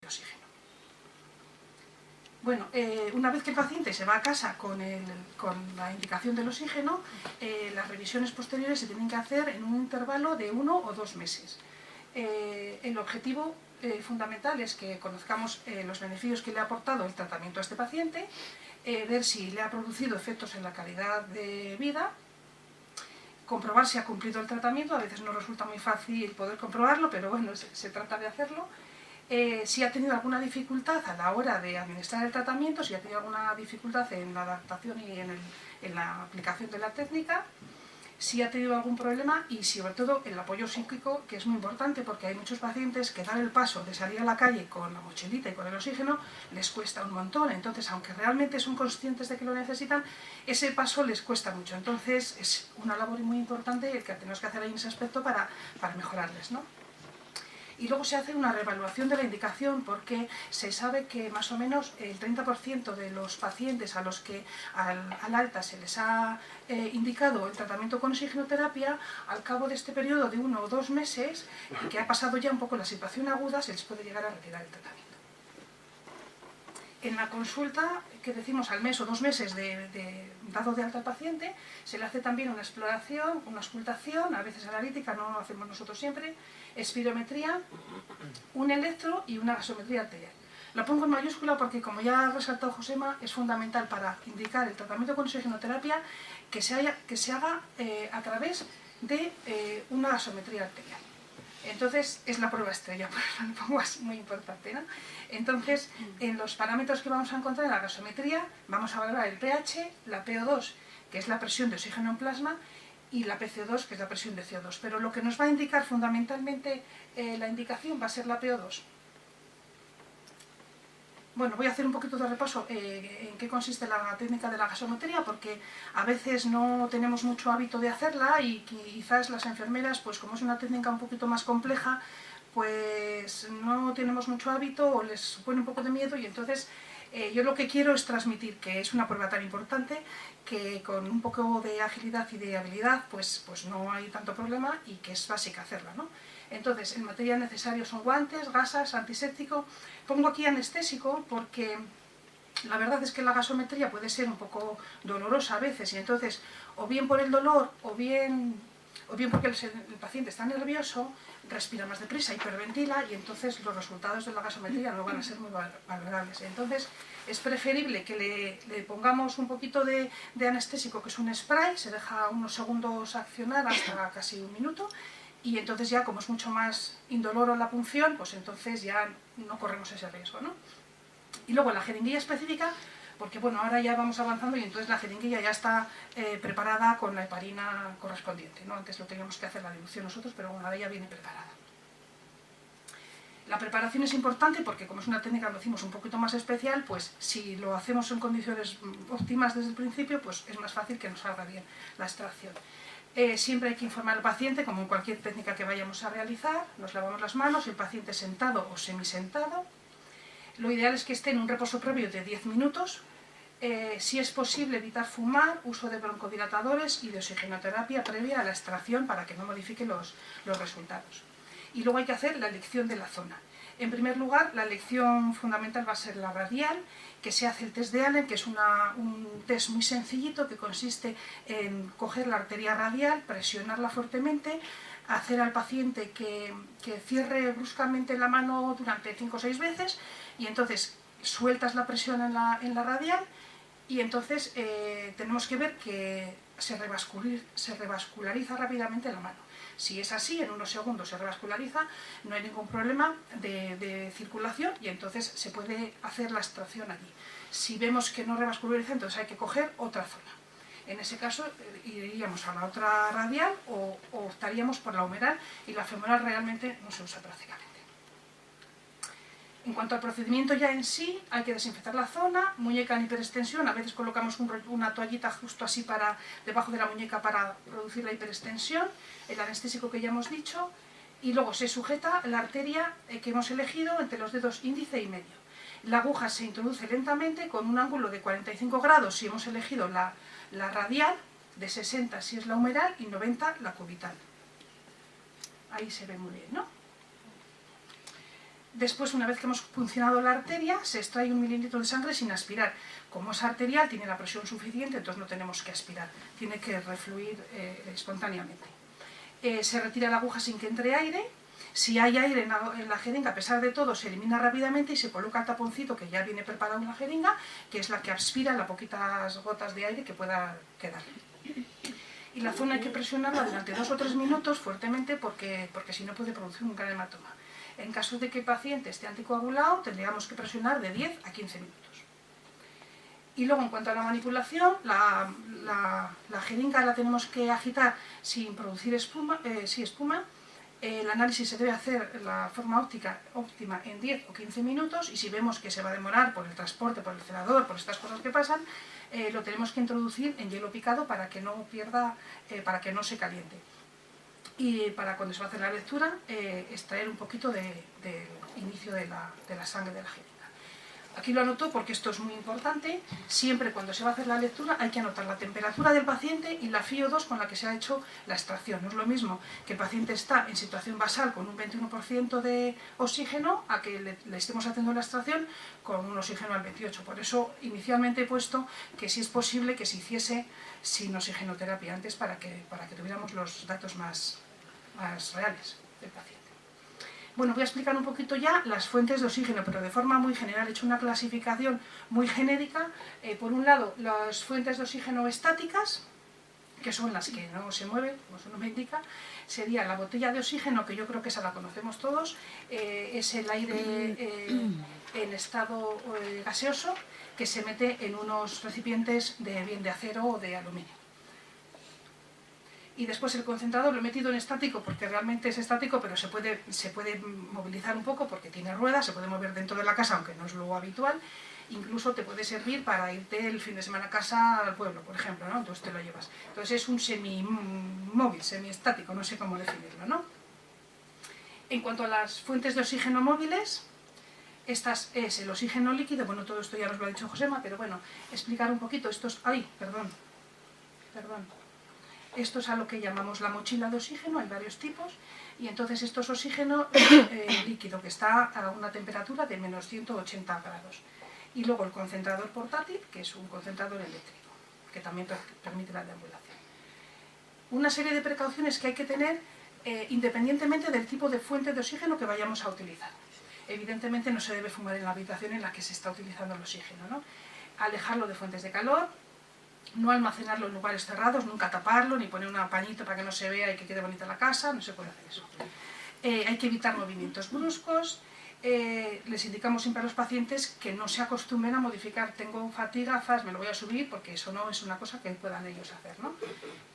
oxígeno. Bueno, una vez que el paciente se va a casa con la indicación del oxígeno, las revisiones posteriores se tienen que hacer en un intervalo de 1 o 2 meses. El objetivo fundamental es que conozcamos los beneficios que le ha aportado el tratamiento a este paciente, ver si le ha producido efectos en la calidad de vida, comprobar si ha cumplido el tratamiento. A veces no resulta muy fácil poder comprobarlo, pero bueno, se trata de hacerlo. Si ha tenido alguna dificultad a la hora de administrar el tratamiento, si ha tenido alguna dificultad en la adaptación y en la aplicación de la técnica, si ha tenido algún problema y sobre todo el apoyo psíquico, que es muy importante porque hay muchos pacientes que dar el paso de salir a la calle con la mochilita y con el oxígeno les cuesta un montón. Entonces, aunque realmente son conscientes de que lo necesitan, ese paso les cuesta mucho. Entonces es una labor muy importante que tenemos que hacer ahí en ese aspecto para mejorarles, ¿no? Y luego se hace una reevaluación de la indicación porque se sabe que más o menos el 30% de los pacientes a los que al alta se les ha indicado el tratamiento con oxigenoterapia, al cabo de este periodo de 1 o 2 meses, que ha pasado ya un poco la situación aguda, se les puede llegar a retirar el tratamiento. En la consulta, que decimos al mes o 2 meses de dado de alta al paciente, se le hace también una exploración, una auscultación, a veces analítica, no lo hacemos nosotros siempre, espirometría, un electro y una gasometría arterial. Lo pongo en mayúscula porque, como ya ha resaltado Josema, es fundamental para indicar el tratamiento con oxigenoterapia que se haga a través de una gasometría arterial. Entonces, es la prueba estrella, por eso lo pongo así, muy importante, ¿no? Entonces, en los parámetros que vamos a encontrar en la gasometría, vamos a valorar el pH, la PO2, que es la presión de oxígeno en plasma, y la PCO2, que es la presión de CO2. Pero lo que nos va a indicar fundamentalmente la indicación va a ser la PO2. Bueno, voy a hacer un poquito de repaso en qué consiste la técnica de la gasometría, porque a veces no tenemos mucho hábito de hacerla y quizás las enfermeras, pues como es una técnica un poquito más compleja, pues no tenemos mucho hábito o les supone un poco de miedo, y entonces yo lo que quiero es transmitir que es una prueba tan importante que con un poco de agilidad y de habilidad pues no hay tanto problema y que es básica hacerla, ¿no? Entonces, el material necesario son guantes, gasas, antiséptico. Pongo aquí anestésico porque la verdad es que la gasometría puede ser un poco dolorosa a veces, y entonces, o bien por el dolor, o bien porque el paciente está nervioso, respira más deprisa, hiperventila, y entonces los resultados de la gasometría no van a ser muy valorables. Entonces, es preferible que le pongamos un poquito de anestésico, que es un spray, se deja unos segundos accionar hasta casi 1 minuto, y entonces ya, como es mucho más indoloro la punción, pues entonces ya no corremos ese riesgo, ¿no? Y luego la jeringuilla específica, porque bueno, ahora ya vamos avanzando y entonces la jeringuilla ya está preparada con la heparina correspondiente, ¿no? Antes lo teníamos que hacer la dilución nosotros, pero bueno, ahora ya viene preparada. La preparación es importante porque, como es una técnica, lo decimos, un poquito más especial, pues si lo hacemos en condiciones óptimas desde el principio, pues es más fácil que nos salga bien la extracción. Siempre hay que informar al paciente, como en cualquier técnica que vayamos a realizar. Nos lavamos las manos, el paciente sentado o semisentado. Lo ideal es que esté en un reposo previo de 10 minutos. Si es posible, evitar fumar, uso de broncodilatadores y de oxigenoterapia previa a la extracción para que no modifique los resultados. Y luego hay que hacer la elección de la zona. En primer lugar, la elección fundamental va a ser la radial, que se hace el test de Allen, que es un test muy sencillito que consiste en coger la arteria radial, presionarla fuertemente, hacer al paciente que cierre bruscamente la mano durante 5 o 6 veces, y entonces sueltas la presión en la radial, y entonces tenemos que ver que se revasculariza rápidamente la mano. Si es así, en unos segundos se revasculariza, no hay ningún problema de circulación, y entonces se puede hacer la extracción allí. Si vemos que no revasculariza, entonces hay que coger otra zona. En ese caso iríamos a la otra radial o optaríamos por la humeral, y la femoral realmente no se usa prácticamente. En cuanto al procedimiento ya en sí, hay que desinfectar la zona, muñeca en hiperextensión, a veces colocamos una toallita justo así debajo de la muñeca para producir la hiperextensión, el anestésico que ya hemos dicho, y luego se sujeta la arteria que hemos elegido entre los dedos índice y medio. La aguja se introduce lentamente con un ángulo de 45 grados si hemos elegido la radial, de 60 si es la humeral y 90 la cubital. Ahí se ve muy bien, ¿no? Después, una vez que hemos puncionado la arteria, se extrae 1 mililitro de sangre sin aspirar. Como es arterial, tiene la presión suficiente, entonces no tenemos que aspirar, tiene que refluir espontáneamente. Se retira la aguja sin que entre aire. Si hay aire en la jeringa, a pesar de todo, se elimina rápidamente y se coloca el taponcito que ya viene preparado en la jeringa, que es la que aspira las poquitas gotas de aire que pueda quedar. Y la zona hay que presionarla durante 2 o 3 minutos fuertemente porque si no puede producir un gran hematoma. En caso de que el paciente esté anticoagulado, tendríamos que presionar de 10 a 15 minutos. Y luego, en cuanto a la manipulación, la jeringa la tenemos que agitar sin producir espuma. El análisis se debe hacer la forma óptima en 10 o 15 minutos, y si vemos que se va a demorar por el transporte, por el celador, por estas cosas que pasan, lo tenemos que introducir en hielo picado para que no pierda, para que no se caliente. Y para cuando se va a hacer la lectura, extraer un poquito del inicio de la sangre de la jeringa. Aquí lo anoto porque esto es muy importante. Siempre cuando se va a hacer la lectura hay que anotar la temperatura del paciente y la FiO2 con la que se ha hecho la extracción. No es lo mismo que el paciente está en situación basal con un 21% de oxígeno a que le estemos haciendo la extracción con un oxígeno al 28%. Por eso inicialmente he puesto que si es posible que se hiciese sin oxigenoterapia antes para que tuviéramos los datos más reales del paciente. Bueno, voy a explicar un poquito ya las fuentes de oxígeno, pero de forma muy general. He hecho una clasificación muy genérica. Por un lado, las fuentes de oxígeno estáticas, que son las que no se mueven, como su nombre indica, sería la botella de oxígeno, que yo creo que esa la conocemos todos, es el aire en estado gaseoso, que se mete en unos recipientes bien de acero o de aluminio. Y después el concentrador lo he metido en estático porque realmente es estático, pero se puede movilizar un poco porque tiene ruedas, se puede mover dentro de la casa, aunque no es lo habitual. Incluso te puede servir para irte el fin de semana a casa al pueblo, por ejemplo, ¿no? Entonces te lo llevas. Entonces es un semimóvil, semiestático, no sé cómo definirlo, ¿no? En cuanto a las fuentes de oxígeno móviles, estas es el oxígeno líquido. Bueno, todo esto ya nos lo ha dicho Josema, pero bueno, explicar un poquito estos... ¡Ay! Perdón. Esto es a lo que llamamos la mochila de oxígeno, hay varios tipos, y entonces esto es oxígeno líquido, que está a una temperatura de menos 180 grados. Y luego el concentrador portátil, que es un concentrador eléctrico, que también permite la deambulación. Una serie de precauciones que hay que tener independientemente del tipo de fuente de oxígeno que vayamos a utilizar. Evidentemente no se debe fumar en la habitación en la que se está utilizando el oxígeno, ¿no? Alejarlo de fuentes de calor. No almacenarlo en lugares cerrados, nunca taparlo, ni poner un pañito para que no se vea y que quede bonita la casa, no se puede hacer eso. Hay que evitar movimientos bruscos. Les indicamos siempre a los pacientes que no se acostumbren a modificar. Tengo fatigazas, me lo voy a subir, porque eso no es una cosa que puedan ellos hacer, ¿no?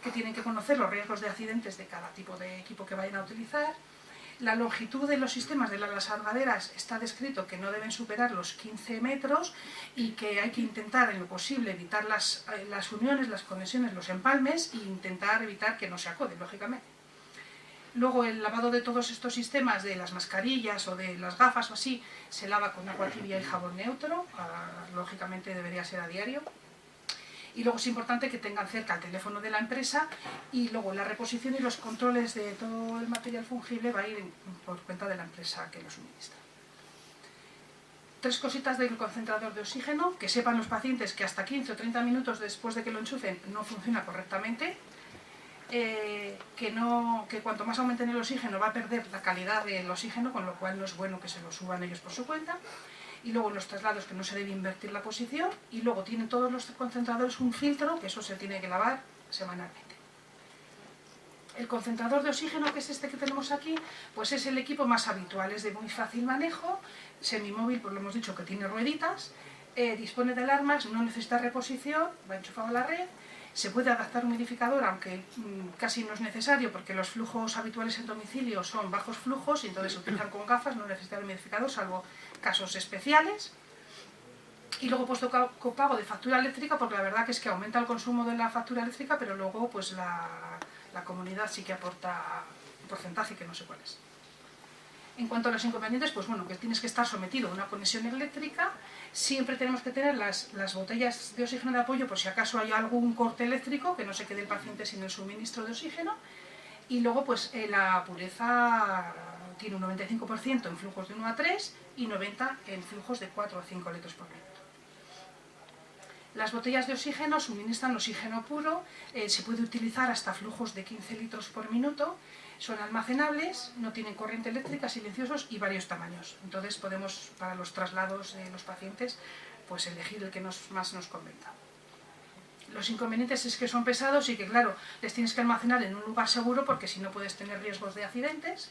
Que tienen que conocer los riesgos de accidentes de cada tipo de equipo que vayan a utilizar. La longitud de los sistemas de las salgaderas está descrito que no deben superar los 15 metros y que hay que intentar en lo posible evitar las uniones, las conexiones, los empalmes, e intentar evitar que no se acoden, lógicamente. Luego el lavado de todos estos sistemas, de las mascarillas o de las gafas o así, se lava con agua tibia y jabón neutro, lógicamente debería ser a diario. Y luego es importante que tengan cerca el teléfono de la empresa, y luego la reposición y los controles de todo el material fungible va a ir por cuenta de la empresa que lo suministra. 3 cositas del concentrador de oxígeno: que sepan los pacientes que hasta 15 o 30 minutos después de que lo enchufen no funciona correctamente, que cuanto más aumenten el oxígeno va a perder la calidad del oxígeno, con lo cual no es bueno que se lo suban ellos por su cuenta. Y luego en los traslados, que no se debe invertir la posición, y luego tienen todos los concentradores un filtro, que eso se tiene que lavar semanalmente. El concentrador de oxígeno, que es este que tenemos aquí, pues es el equipo más habitual, es de muy fácil manejo, semimóvil, pues lo hemos dicho que tiene rueditas, dispone de alarmas, no necesita reposición, va enchufado a la red. Se puede adaptar un humidificador, aunque casi no es necesario, porque los flujos habituales en domicilio son bajos flujos y entonces se utilizan con gafas, no necesita el humidificador, salvo casos especiales. Y luego he puesto copago de factura eléctrica, porque la verdad que es que aumenta el consumo de la factura eléctrica, pero luego pues la comunidad sí que aporta un porcentaje que no sé cuál es. En cuanto a los inconvenientes, pues bueno, que tienes que estar sometido a una conexión eléctrica. Siempre tenemos que tener las botellas de oxígeno de apoyo por si acaso hay algún corte eléctrico, que no se quede el paciente sin el suministro de oxígeno. Y luego pues la pureza tiene un 95% en flujos de 1 a 3 y 90% en flujos de 4 a 5 litros por minuto. Las botellas de oxígeno suministran oxígeno puro, se puede utilizar hasta flujos de 15 litros por minuto, son almacenables, no tienen corriente eléctrica, silenciosos y varios tamaños. Entonces podemos, para los traslados de los pacientes, pues elegir el que más nos convenga. Los inconvenientes es que son pesados y que, claro, les tienes que almacenar en un lugar seguro porque si no puedes tener riesgos de accidentes.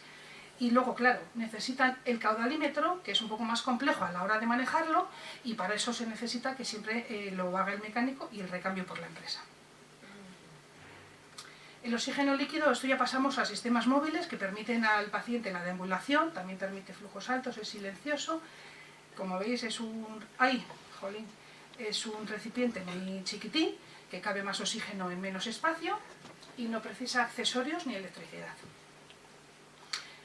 Y luego, claro, necesitan el caudalímetro, que es un poco más complejo a la hora de manejarlo, y para eso se necesita que siempre lo haga el mecánico y el recambio por la empresa. El oxígeno líquido, esto ya pasamos a sistemas móviles que permiten al paciente la deambulación, también permite flujos altos, es silencioso. Como veis es un recipiente muy chiquitín, que cabe más oxígeno en menos espacio y no precisa accesorios ni electricidad.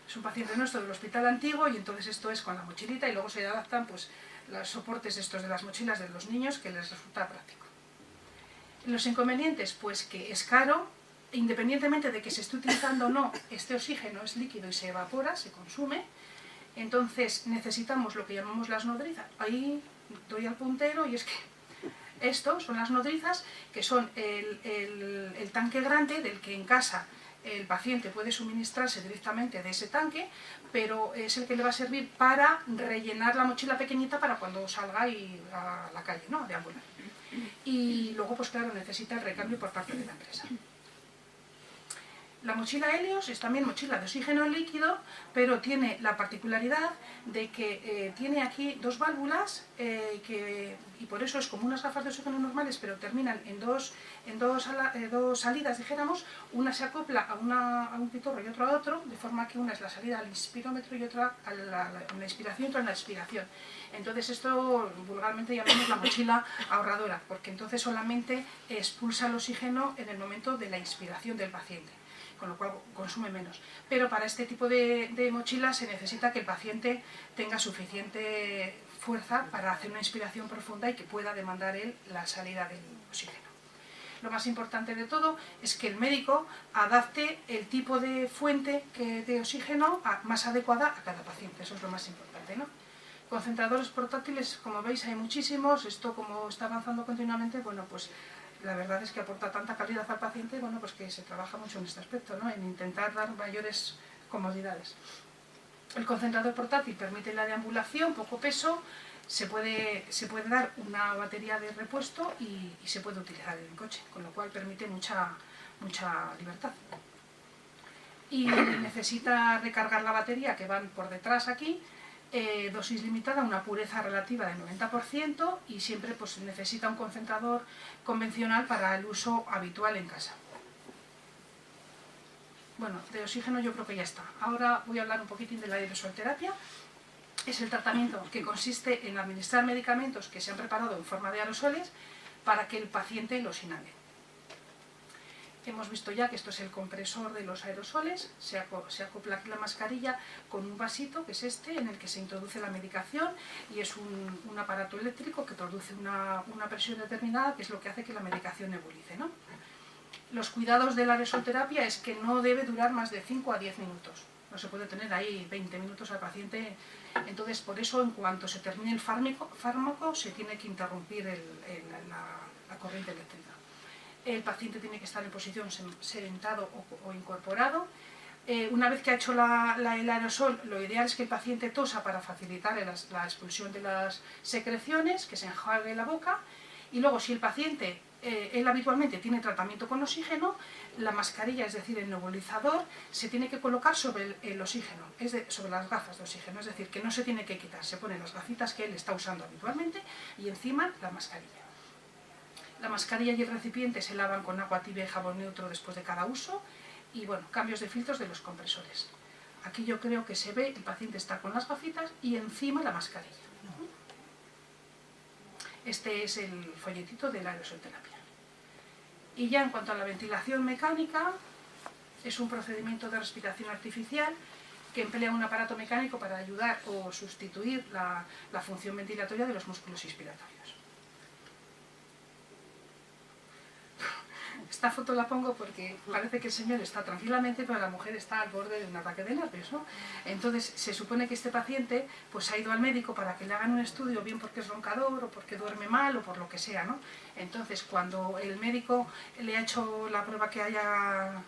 Es un paciente nuestro del hospital antiguo y entonces esto es con la mochilita y luego se adaptan pues, los soportes estos de las mochilas de los niños que les resulta práctico. Los inconvenientes, pues que es caro, independientemente de que se esté utilizando o no, este oxígeno es líquido y se evapora, se consume, entonces necesitamos lo que llamamos las nodrizas. Ahí doy al puntero y es que esto son las nodrizas, que son el tanque grande del que en casa el paciente puede suministrarse directamente de ese tanque, pero es el que le va a servir para rellenar la mochila pequeñita para cuando salga a la calle, ¿no? A deambular. Y luego, pues claro, necesita el recambio por parte de la empresa. La mochila Helios es también mochila de oxígeno líquido, pero tiene la particularidad de que tiene aquí dos válvulas y por eso es como unas gafas de oxígeno normales, pero terminan en dos salidas, dijéramos. Una se acopla a un pitorro y otra a otro, de forma que una es la salida al inspirómetro y otra a la inspiración y otra a la expiración. Entonces esto vulgarmente llamamos la mochila ahorradora, porque entonces solamente expulsa el oxígeno en el momento de la inspiración del paciente, con lo cual consume menos. Pero para este tipo de mochilas se necesita que el paciente tenga suficiente fuerza para hacer una inspiración profunda y que pueda demandar él la salida del oxígeno. Lo más importante de todo es que el médico adapte el tipo de fuente de oxígeno más adecuada a cada paciente, eso es lo más importante, ¿no? Concentradores portátiles, como veis, hay muchísimos. Esto, como está avanzando continuamente, bueno, pues la verdad es que aporta tanta calidad al paciente, bueno, pues que se trabaja mucho en este aspecto, ¿no? En intentar dar mayores comodidades. El concentrador portátil permite la deambulación, poco peso, se puede dar una batería de repuesto y se puede utilizar en el coche, con lo cual permite mucha libertad. Y necesita recargar la batería, que van por detrás aquí, dosis limitada, una pureza relativa del 90% y siempre pues, necesita un concentrador convencional para el uso habitual en casa. Bueno, de oxígeno yo creo que ya está. Ahora voy a hablar un poquitín de la aerosolterapia. Es el tratamiento que consiste en administrar medicamentos que se han preparado en forma de aerosoles para que el paciente los inhale. Hemos visto ya que esto es el compresor de los aerosoles, se acopla aquí la mascarilla con un vasito, que es este, en el que se introduce la medicación y es un aparato eléctrico que produce una presión determinada, que es lo que hace que la medicación nebulice, ¿no? Los cuidados de la aerosolterapia es que no debe durar más de 5 a 10 minutos, no se puede tener ahí 20 minutos al paciente, entonces por eso en cuanto se termine el fármaco se tiene que interrumpir la corriente eléctrica. El paciente tiene que estar en posición sentado o incorporado. Una vez que ha hecho el aerosol, lo ideal es que el paciente tosa para facilitar la expulsión de las secreciones, que se enjuague la boca. Y luego, si el paciente, él habitualmente tiene tratamiento con oxígeno, la mascarilla, es decir, el nebulizador, se tiene que colocar sobre el oxígeno, sobre las gafas de oxígeno, es decir, que no se tiene que quitar, se ponen las gafitas que él está usando habitualmente y encima la mascarilla. La mascarilla y el recipiente se lavan con agua tibia y jabón neutro después de cada uso y, bueno, cambios de filtros de los compresores. Aquí yo creo que se ve, el paciente está con las gafitas y encima la mascarilla. Este es el folletito de la aerosolterapia. Y ya en cuanto a la ventilación mecánica, es un procedimiento de respiración artificial que emplea un aparato mecánico para ayudar o sustituir la función ventilatoria de los músculos inspiratorios. Esta foto la pongo porque parece que el señor está tranquilamente, pero la mujer está al borde de un ataque de nervios, ¿no? Entonces, se supone que este paciente pues ha ido al médico para que le hagan un estudio, bien porque es roncador, o porque duerme mal, o por lo que sea, ¿no? Entonces, cuando el médico le ha hecho la prueba que haya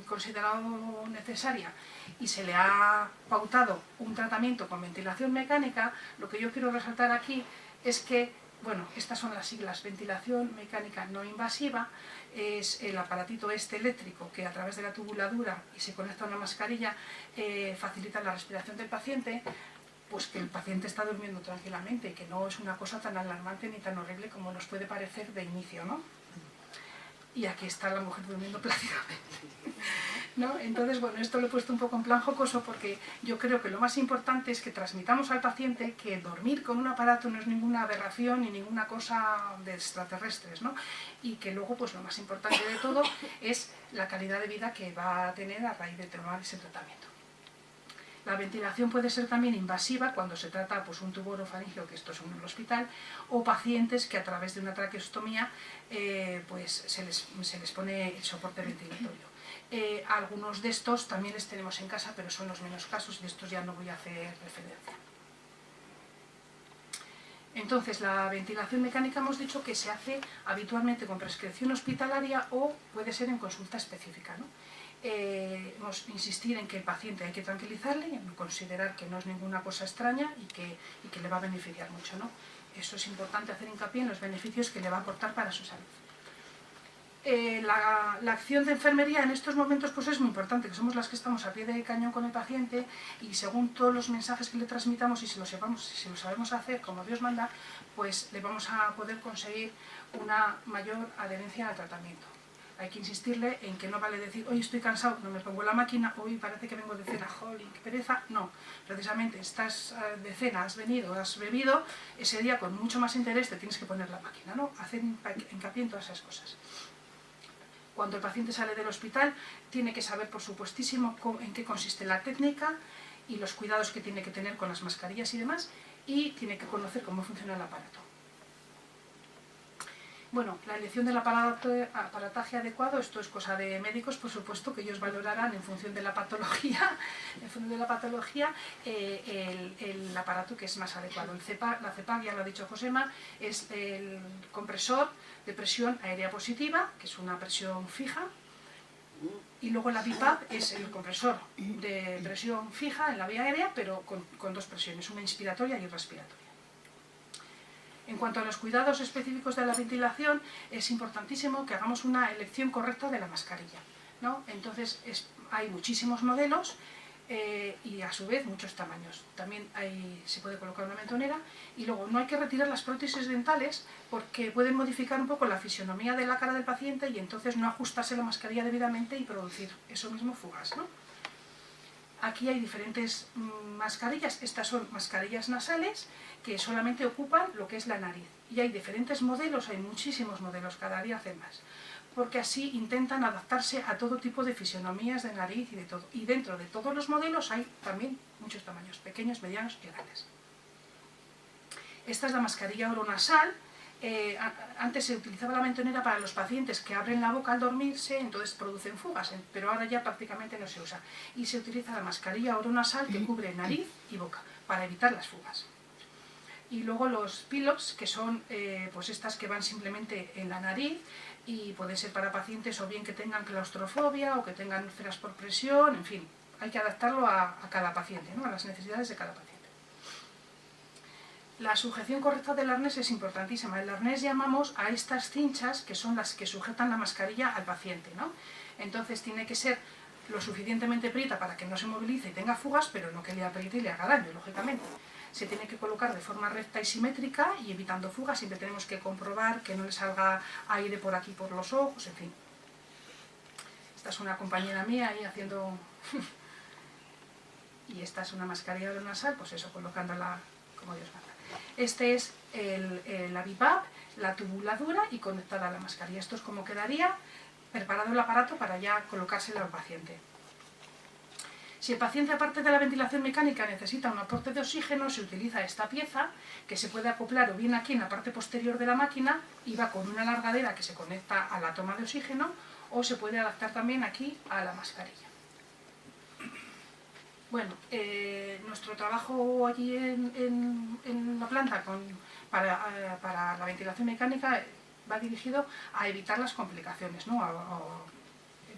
considerado necesaria y se le ha pautado un tratamiento con ventilación mecánica, lo que yo quiero resaltar aquí es que, bueno, estas son las siglas: ventilación mecánica no invasiva. Es el aparatito este eléctrico que a través de la tubuladura y se conecta a una mascarilla facilita la respiración del paciente, pues que el paciente está durmiendo tranquilamente, que no es una cosa tan alarmante ni tan horrible como nos puede parecer de inicio, ¿no? Y aquí está la mujer durmiendo plácidamente, ¿no? Entonces, bueno, esto lo he puesto un poco en plan jocoso porque yo creo que lo más importante es que transmitamos al paciente que dormir con un aparato no es ninguna aberración ni ninguna cosa de extraterrestres, ¿no? Y que luego, pues lo más importante de todo es la calidad de vida que va a tener a raíz de tomar ese tratamiento. La ventilación puede ser también invasiva cuando se trata pues un tubo orofaringeo, que esto es en el hospital, o pacientes que a través de una traqueostomía pues se les pone el soporte ventilatorio. Algunos de estos también les tenemos en casa, pero son los menos casos y de estos ya no voy a hacer referencia. Entonces, la ventilación mecánica hemos dicho que se hace habitualmente con prescripción hospitalaria o puede ser en consulta específica, ¿no? Insistir en que el paciente hay que tranquilizarle y considerar que no es ninguna cosa extraña y que le va a beneficiar mucho, ¿no? Eso es importante, hacer hincapié en los beneficios que le va a aportar para su salud. La acción de enfermería en estos momentos pues es muy importante, que somos las que estamos a pie de cañón con el paciente y según todos los mensajes que le transmitamos y si lo sabemos hacer como Dios manda, pues le vamos a poder conseguir una mayor adherencia al tratamiento. Hay que insistirle en que no vale decir, hoy estoy cansado, no me pongo la máquina, hoy parece que vengo de cena, jolín, qué pereza. No, precisamente estás de cena, has venido, has bebido, ese día con mucho más interés te tienes que poner la máquina, ¿no? Hacer hincapié en todas esas cosas. Cuando el paciente sale del hospital, tiene que saber, por supuestísimo, en qué consiste la técnica y los cuidados que tiene que tener con las mascarillas y demás, y tiene que conocer cómo funciona el aparato. Bueno, la elección del aparataje adecuado, esto es cosa de médicos, por supuesto, que ellos valorarán en función de la patología, el aparato que es más adecuado. La CEPAC, ya lo ha dicho Josema, es el compresor de presión aérea positiva, que es una presión fija, y luego la BiPAP es el compresor de presión fija en la vía aérea, pero con dos presiones, una inspiratoria y respiratoria. En cuanto a los cuidados específicos de la ventilación, es importantísimo que hagamos una elección correcta de la mascarilla, ¿no? Entonces, hay muchísimos modelos y a su vez muchos tamaños. También se puede colocar una mentonera y luego no hay que retirar las prótesis dentales porque pueden modificar un poco la fisionomía de la cara del paciente y entonces no ajustarse la mascarilla debidamente y producir eso mismo fugas, ¿no? Aquí hay diferentes mascarillas, estas son mascarillas nasales que solamente ocupan lo que es la nariz. Y hay diferentes modelos, hay muchísimos modelos, cada día hacen más. Porque así intentan adaptarse a todo tipo de fisionomías de nariz y de todo. Y dentro de todos los modelos hay también muchos tamaños, pequeños, medianos y grandes. Esta es la mascarilla oronasal. Antes se utilizaba la mentonera para los pacientes que abren la boca al dormirse, entonces producen fugas, pero ahora ya prácticamente no se usa. Y se utiliza la mascarilla oronasal que cubre nariz y boca para evitar las fugas. Y luego los pillows, que son pues estas que van simplemente en la nariz y pueden ser para pacientes o bien que tengan claustrofobia o que tengan úlceras por presión, en fin, hay que adaptarlo a cada paciente, ¿no? A las necesidades de cada paciente. La sujeción correcta del arnés es importantísima. El arnés llamamos a estas cinchas que son las que sujetan la mascarilla al paciente, ¿no? Entonces tiene que ser lo suficientemente prieta para que no se movilice y tenga fugas, pero no que le apriete y le haga daño, lógicamente. Se tiene que colocar de forma recta y simétrica y evitando fugas. Siempre tenemos que comprobar que no le salga aire por aquí, por los ojos, en fin. Esta es una compañera mía ahí haciendo... y esta es una mascarilla nasal, pues eso, colocándola como Dios manda. Este es la BiPAP, la tubuladura y conectada a la mascarilla. Esto es como quedaría preparado el aparato para ya colocárselo al paciente. Si el paciente, aparte de la ventilación mecánica, necesita un aporte de oxígeno, se utiliza esta pieza que se puede acoplar o bien aquí en la parte posterior de la máquina y va con una alargadera que se conecta a la toma de oxígeno o se puede adaptar también aquí a la mascarilla. Bueno, nuestro trabajo allí en la planta para la ventilación mecánica va dirigido a evitar las complicaciones, ¿no?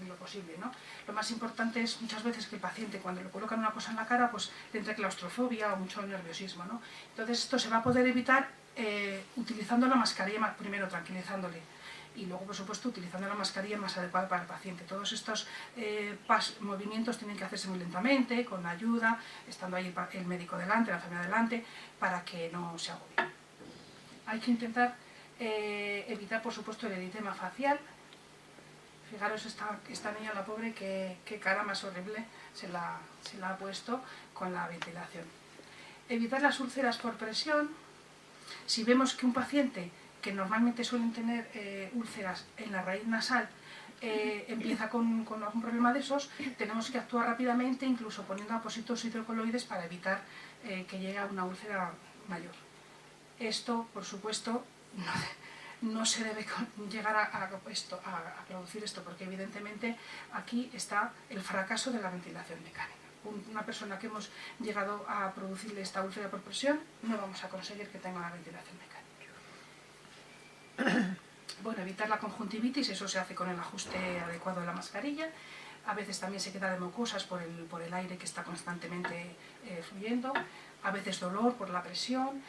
En lo posible, ¿no? Lo más importante es muchas veces que el paciente, cuando le colocan una cosa en la cara, pues le entre claustrofobia o mucho nerviosismo, ¿no? Entonces esto se va a poder evitar utilizando la mascarilla primero, tranquilizándole, y luego, por supuesto, utilizando la mascarilla más adecuada para el paciente. Todos estos movimientos tienen que hacerse muy lentamente, con ayuda, estando ahí el médico delante, la enfermera delante, para que no se agobie. Hay que intentar evitar, por supuesto, el eritema facial. Fijaros esta niña, la pobre, qué cara más horrible se la ha puesto con la ventilación. Evitar las úlceras por presión. Si vemos que un paciente que normalmente suelen tener úlceras en la raíz nasal empieza con algún problema de esos, tenemos que actuar rápidamente, incluso poniendo apósitos hidrocoloides para evitar que llegue a una úlcera mayor. Esto, por supuesto, no se debe llegar a producir esto, porque evidentemente aquí está el fracaso de la ventilación mecánica. Una persona que hemos llegado a producirle esta úlcera por presión, no vamos a conseguir que tenga una ventilación mecánica. Bueno, evitar la conjuntivitis, eso se hace con el ajuste adecuado de la mascarilla. A veces también se queda de mucosas por el aire que está constantemente fluyendo. A veces dolor por la presión.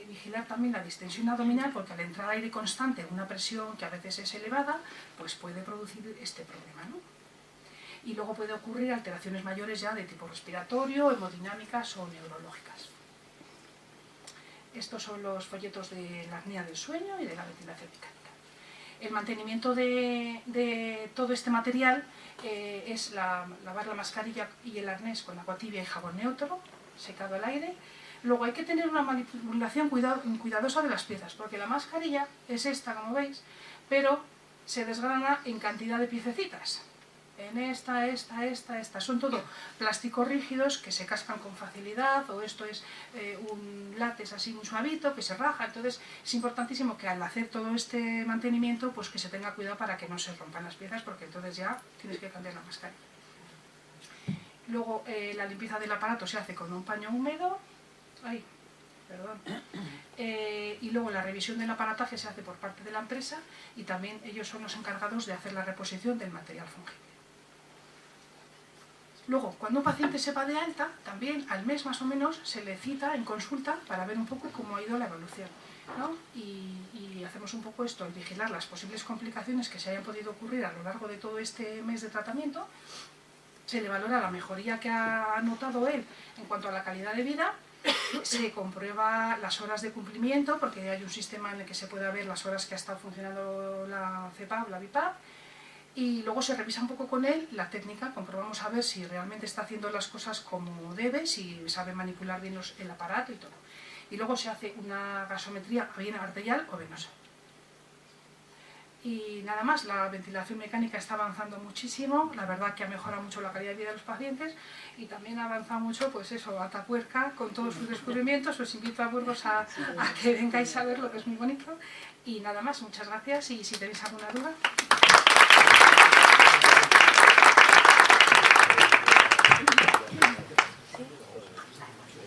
Vigilar también la distensión abdominal, porque al entrar aire constante en una presión que a veces es elevada, pues puede producir este problema, ¿no? Y luego puede ocurrir alteraciones mayores ya de tipo respiratorio, hemodinámicas o neurológicas. Estos son los folletos de la apnea del sueño y de la ventilación mecánica. El mantenimiento de todo este material es lavar la mascarilla y el arnés con agua tibia y jabón neutro, secado al aire. Luego hay que tener una manipulación cuidadosa de las piezas, porque la mascarilla es esta, como veis, pero se desgrana en cantidad de piececitas. En esta. Son todo plásticos rígidos que se cascan con facilidad, o esto es un látex así muy suavito que se raja. Entonces es importantísimo que al hacer todo este mantenimiento, pues que se tenga cuidado para que no se rompan las piezas, porque entonces ya tienes que cambiar la mascarilla. Luego la limpieza del aparato se hace con un paño húmedo. Y luego la revisión del aparataje se hace por parte de la empresa, y también ellos son los encargados de hacer la reposición del material fungible. Luego, cuando un paciente se va de alta, también al mes más o menos se le cita en consulta para ver un poco cómo ha ido la evolución, ¿no? Y hacemos un poco esto, el vigilar las posibles complicaciones que se hayan podido ocurrir a lo largo de todo este mes de tratamiento. Se le valora la mejoría que ha notado él en cuanto a la calidad de vida. Se comprueba las horas de cumplimiento, porque hay un sistema en el que se puede ver las horas que ha estado funcionando la CPAP, la BiPAP. Y luego se revisa un poco con él la técnica, comprobamos a ver si realmente está haciendo las cosas como debe, si sabe manipular bien el aparato y todo. Y luego se hace una gasometría bien arterial o venosa. Y nada más, la ventilación mecánica está avanzando muchísimo, la verdad que ha mejorado mucho la calidad de vida de los pacientes, y también ha avanzado mucho, pues eso, Atapuerca con todos sus descubrimientos. Os invito a Burgos a que vengáis a verlo, que es muy bonito. Y nada más, muchas gracias, y si tenéis alguna duda.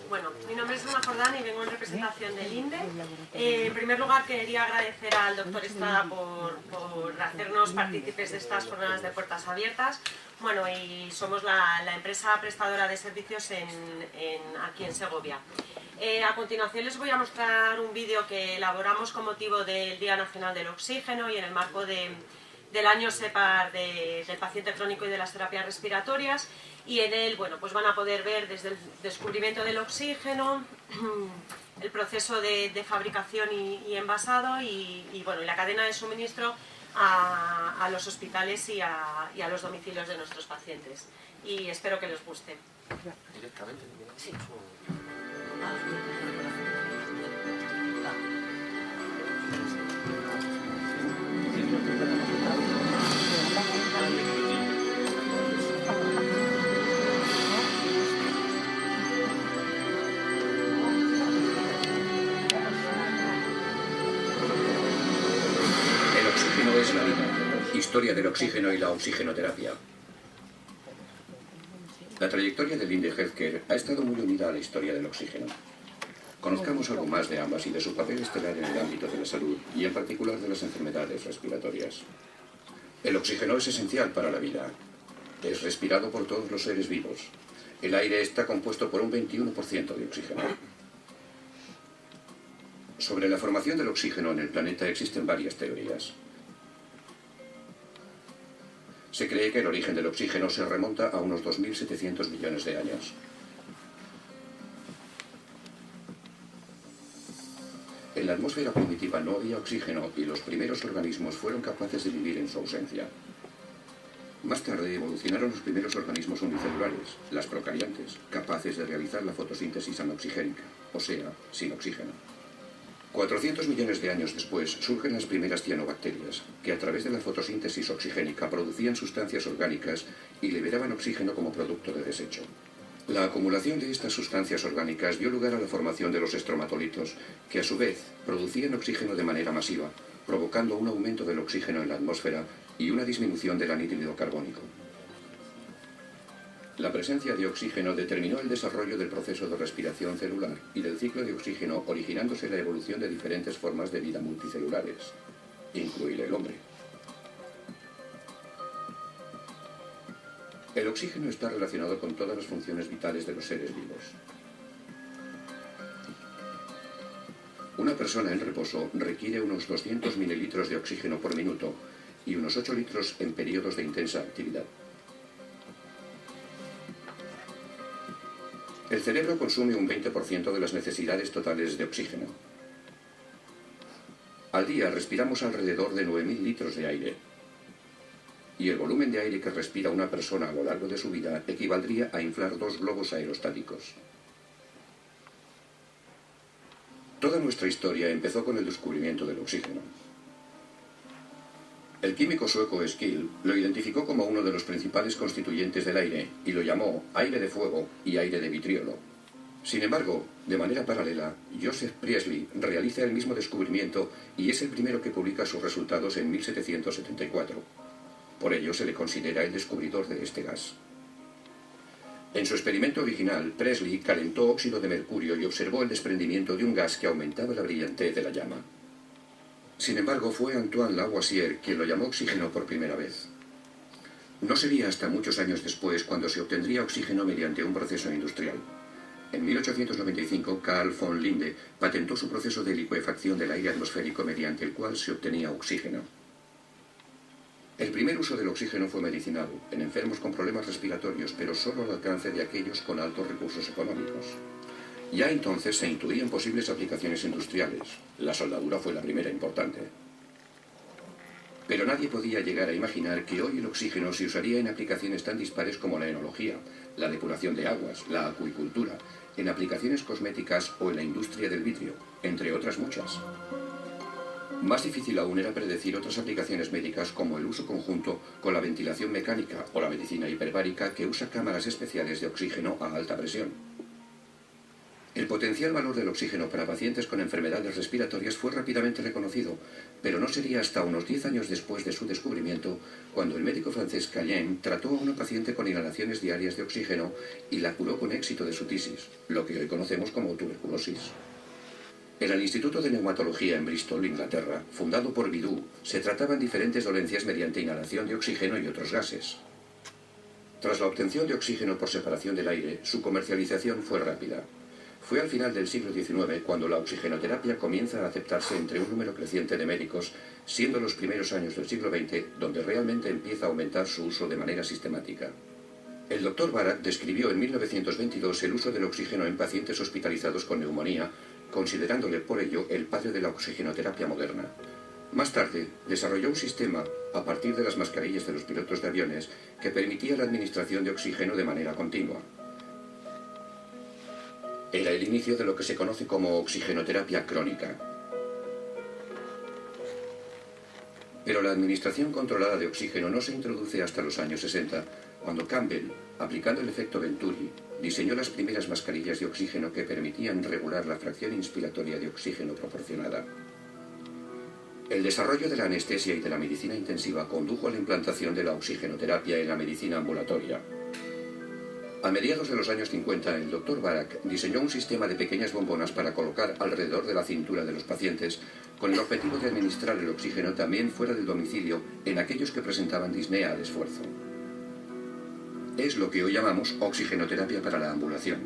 Bueno, mi nombre es Ana Jordán y vengo en representación del INDE. En primer lugar, quería agradecer al doctor Estrada por hacernos partícipes de estas jornadas de puertas abiertas. Bueno, y somos la empresa prestadora de servicios aquí en Segovia. A continuación les voy a mostrar un vídeo que elaboramos con motivo del Día Nacional del Oxígeno y en el marco del año SEPAR del paciente crónico y de las terapias respiratorias, y en él, bueno, pues van a poder ver desde el descubrimiento del oxígeno, el proceso de fabricación y envasado y bueno, y la cadena de suministro a los hospitales y a los domicilios de nuestros pacientes. Y espero que les guste. ¿Directamente? Sí. El oxígeno es la vida. Historia del oxígeno y la oxigenoterapia. La trayectoria de Linde Healthcare ha estado muy unida a la historia del oxígeno. Conozcamos algo más de ambas y de su papel estelar en el ámbito de la salud y en particular de las enfermedades respiratorias. El oxígeno es esencial para la vida. Es respirado por todos los seres vivos. El aire está compuesto por un 21% de oxígeno. Sobre la formación del oxígeno en el planeta existen varias teorías. Se cree que el origen del oxígeno se remonta a unos 2.700 millones de años. En la atmósfera primitiva no había oxígeno y los primeros organismos fueron capaces de vivir en su ausencia. Más tarde evolucionaron los primeros organismos unicelulares, las procariantes, capaces de realizar la fotosíntesis anoxigénica, o sea, sin oxígeno. 400 millones de años después surgen las primeras cianobacterias, que a través de la fotosíntesis oxigénica producían sustancias orgánicas y liberaban oxígeno como producto de desecho. La acumulación de estas sustancias orgánicas dio lugar a la formación de los estromatolitos, que a su vez producían oxígeno de manera masiva, provocando un aumento del oxígeno en la atmósfera y una disminución del anhídrido carbónico. La presencia de oxígeno determinó el desarrollo del proceso de respiración celular y del ciclo de oxígeno, originándose la evolución de diferentes formas de vida multicelulares, incluido el hombre. El oxígeno está relacionado con todas las funciones vitales de los seres vivos. Una persona en reposo requiere unos 200 mililitros de oxígeno por minuto y unos 8 litros en periodos de intensa actividad. El cerebro consume un 20% de las necesidades totales de oxígeno. Al día respiramos alrededor de 9.000 litros de aire. Y el volumen de aire que respira una persona a lo largo de su vida equivaldría a inflar 2 globos aerostáticos. Toda nuestra historia empezó con el descubrimiento del oxígeno. El químico sueco Skill lo identificó como uno de los principales constituyentes del aire y lo llamó aire de fuego y aire de vitriolo. Sin embargo, de manera paralela, Joseph Priestley realiza el mismo descubrimiento y es el primero que publica sus resultados en 1774. Por ello se le considera el descubridor de este gas. En su experimento original, Priestley calentó óxido de mercurio y observó el desprendimiento de un gas que aumentaba la brillantez de la llama. Sin embargo, fue Antoine Lavoisier quien lo llamó oxígeno por primera vez. No sería hasta muchos años después cuando se obtendría oxígeno mediante un proceso industrial. En 1895, Carl von Linde patentó su proceso de licuefacción del aire atmosférico mediante el cual se obtenía oxígeno. El primer uso del oxígeno fue medicinal, en enfermos con problemas respiratorios, pero solo al alcance de aquellos con altos recursos económicos. Ya entonces se intuían posibles aplicaciones industriales. La soldadura fue la primera importante. Pero nadie podía llegar a imaginar que hoy el oxígeno se usaría en aplicaciones tan dispares como la enología, la depuración de aguas, la acuicultura, en aplicaciones cosméticas o en la industria del vidrio, entre otras muchas. Más difícil aún era predecir otras aplicaciones médicas como el uso conjunto con la ventilación mecánica o la medicina hiperbárica que usa cámaras especiales de oxígeno a alta presión. El potencial valor del oxígeno para pacientes con enfermedades respiratorias fue rápidamente reconocido, pero no sería hasta unos 10 años después de su descubrimiento cuando el médico francés Callien trató a una paciente con inhalaciones diarias de oxígeno y la curó con éxito de su tisis, lo que hoy conocemos como tuberculosis. En el Instituto de Neumatología en Bristol, Inglaterra, fundado por Bidou, se trataban diferentes dolencias mediante inhalación de oxígeno y otros gases. Tras la obtención de oxígeno por separación del aire, su comercialización fue rápida. Fue al final del siglo XIX cuando la oxigenoterapia comienza a aceptarse entre un número creciente de médicos, siendo los primeros años del siglo XX donde realmente empieza a aumentar su uso de manera sistemática. El Dr. Barat describió en 1922 el uso del oxígeno en pacientes hospitalizados con neumonía, considerándole por ello el padre de la oxigenoterapia moderna. Más tarde, desarrolló un sistema, a partir de las mascarillas de los pilotos de aviones, que permitía la administración de oxígeno de manera continua. Era el inicio de lo que se conoce como oxigenoterapia crónica. Pero la administración controlada de oxígeno no se introduce hasta los años 60, cuando Campbell, aplicando el efecto Venturi, diseñó las primeras mascarillas de oxígeno que permitían regular la fracción inspiratoria de oxígeno proporcionada. El desarrollo de la anestesia y de la medicina intensiva condujo a la implantación de la oxigenoterapia en la medicina ambulatoria. A mediados de los años 50, el Dr. Barak diseñó un sistema de pequeñas bombonas para colocar alrededor de la cintura de los pacientes con el objetivo de administrar el oxígeno también fuera del domicilio en aquellos que presentaban disnea al esfuerzo. Es lo que hoy llamamos oxigenoterapia para la ambulación.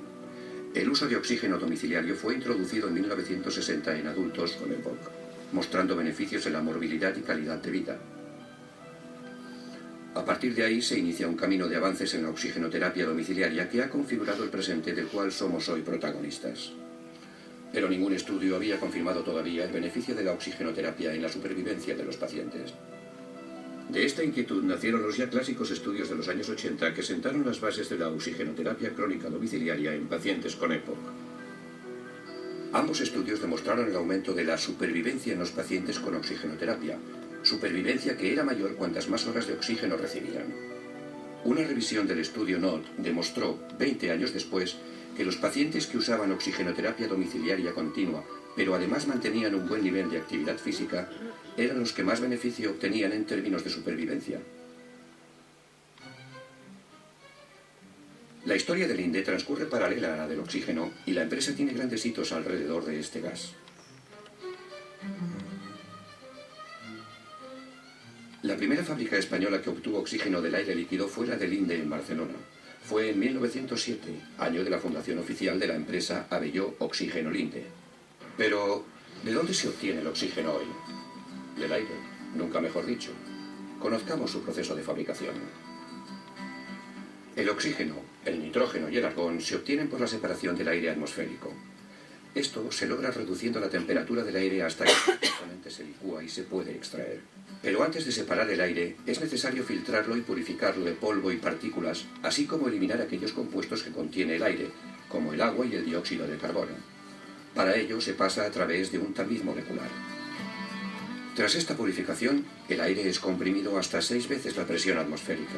El uso de oxígeno domiciliario fue introducido en 1960 en adultos con EPOC, mostrando beneficios en la morbilidad y calidad de vida. A partir de ahí se inicia un camino de avances en la oxigenoterapia domiciliaria que ha configurado el presente del cual somos hoy protagonistas. Pero ningún estudio había confirmado todavía el beneficio de la oxigenoterapia en la supervivencia de los pacientes. De esta inquietud nacieron los ya clásicos estudios de los años 80 que sentaron las bases de la oxigenoterapia crónica domiciliaria en pacientes con EPOC. Ambos estudios demostraron el aumento de la supervivencia en los pacientes con oxigenoterapia, supervivencia que era mayor cuantas más horas de oxígeno recibían. Una revisión del estudio NOT demostró, 20 años después, que los pacientes que usaban oxigenoterapia domiciliaria continua, pero además mantenían un buen nivel de actividad física, eran los que más beneficio obtenían en términos de supervivencia. La historia del INDE transcurre paralela a la del oxígeno y la empresa tiene grandes hitos alrededor de este gas. La primera fábrica española que obtuvo oxígeno del aire líquido fue la del INDE en Barcelona. Fue en 1907, año de la fundación oficial de la empresa Abelló Oxígeno Linde. Pero, ¿de dónde se obtiene el oxígeno hoy? Del aire, nunca mejor dicho. Conozcamos su proceso de fabricación. El oxígeno, el nitrógeno y el argón se obtienen por la separación del aire atmosférico. Esto se logra reduciendo la temperatura del aire hasta que completamente se licúa y se puede extraer. Pero antes de separar el aire, es necesario filtrarlo y purificarlo de polvo y partículas, así como eliminar aquellos compuestos que contiene el aire, como el agua y el dióxido de carbono. Para ello se pasa a través de un tamiz molecular. Tras esta purificación, el aire es comprimido hasta 6 veces la presión atmosférica.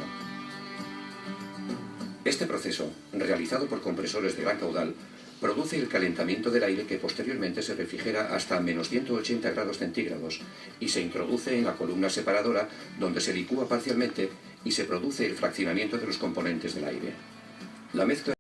Este proceso, realizado por compresores de gran caudal, produce el calentamiento del aire que posteriormente se refrigera hasta menos 180 grados centígrados y se introduce en la columna separadora donde se licúa parcialmente y se produce el fraccionamiento de los componentes del aire. La mezcla